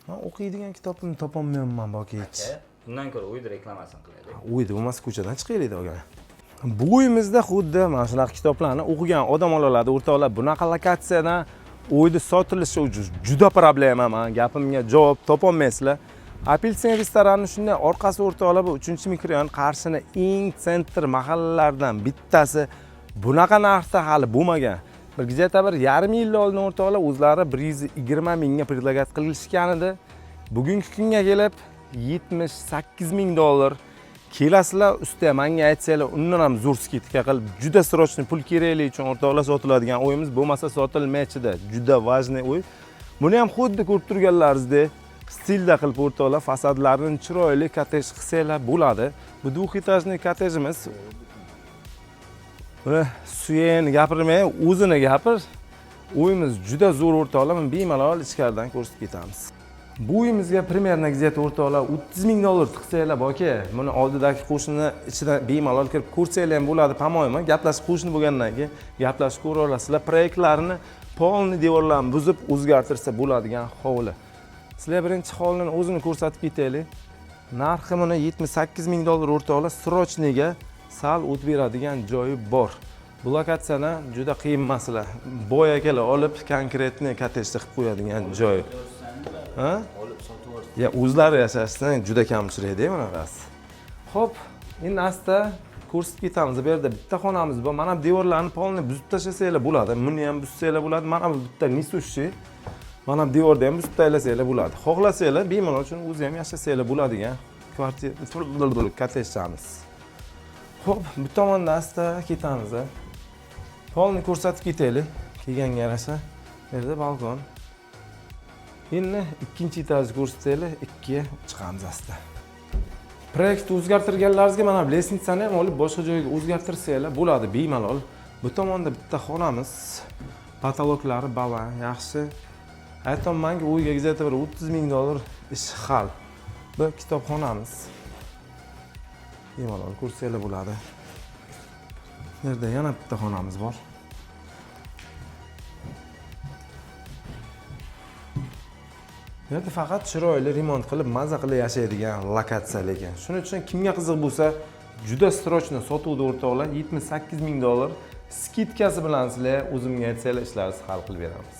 Men o'qiydigan kitobimni topolmayapman Bokich. Bundan ko'ra uyda reklamasini qilaylik. Uyda bo'lmasa ko'chadan chiqaylik aka. Bu uyimizda xuddi mana shunaqa kitoblarni o'qigan odam oladi, o'rtoqlar. Bunaqa lokatsiyadan uyda sotilishi juda problema. Men gapimga javob topolmaysizlar. Apelsin restorani shunday orqasi o'rtoqlar, bu 3-mikrorayon Qarshini eng sentr mahallalardan bittasi. Bunaqa narxda hali bo'lmagan. Bir gazeta 1,5 yil oldin o'rtoqlar o'zlari 120 mingga predlagat qilishgan edi. Bugungi kunga kelib $78 ming. Kelasizlar ustiga menga aytsanglar, undan ham zo'r skidka qilib, juda srochniy pul kerakli uchun o'rtoqlar sotiladigan o'yimiz bo'lmasa sotilmaychida. Juda важный o'y. Buni ham xuddi ko'rib turganlaringizdek stilda qilib o'rtoqlar fasadlarini chiroyli kottej qilsanglar bo'ladi. Bu duetajniy kottejimiz. Buni suyeni gapirmay, o'zini gapir. Uyimiz juda zo'r o'rtoqlar, men bemalol ichkaridan ko'rsatib ketamiz. Bu uyimizga primerna gazeta o'rtoqlar $30 ming tiqsanglar boka. Buni oldidagi qo'shni ichida bemalol kirib ko'rsanglar ham bo'ladi, pamoymi? Gaplashib qo'shni bo'lgandan keyin gaplashib ko'ra olasizlar. Proyektlarni polni devorlarni buzib o'zgartirsa bo'ladigan hovli. Sizlar birinchi hovlini o'zini ko'rsatib ketaylik. Narxi buni $78 ming o'rtoqlar, srochniga sal o't beradigan joyi bor. Bu lokatsiyani juda qiyin masala. Boy akalar olib konkretniy kottejda qilib qo'yadigan joy. Ha? Olib sotib olsa. Ya o'zlari yashashdan juda kam uchraydi bunaqasi. Xo'p, endi asta ko'rsatib ketamiz. Bu yerda bitta xonamiz bor. Mana bu devorlarni polni buzib tashlasanglar bo'ladi. Buni ham buzsanglar bo'ladi. Mana bu bitta nisushi. Mana bu devorda ham buzib tashlasanglar bo'ladi. Xohlasanglar bemalol uchun o'zi ham yashasanglar bo'ladigan kvartira kottejchamiz. Xo'p, bu tomondan asta ketamiz. Polni ko'rsatib ketaylik. Kelganga yarasha. Bu yerda balkon. Endi ikkinchi etajni ko'rsataylik, 2ga chiqamiz asta. Proyektni o'zgartirganlaringizga mana bu lesnitsani ham olib boshqa joyga o'zgartirsanglar bo'ladi bemalol. Bu tomonda bitta xonamiz. Patologlari baland, yaxshi. Aytamanki, uyga gazeta $30 ming ish hal. Bu kitobxonamiz. Bemalol ko'rsanglar bo'ladi. Bu yerda yana bitta xonamiz bor. Bu yerda faqat chiroyli remont qilib, maza qilib yashaydigan lokatsiya lekin. Shuning uchun kimga qiziq bo'lsa, juda srochniy sotuvda o'rtoqlar $78 ming skidkasi bilan sizlar o'zimga aytsanglar ishlaringizni hal qilib beramiz.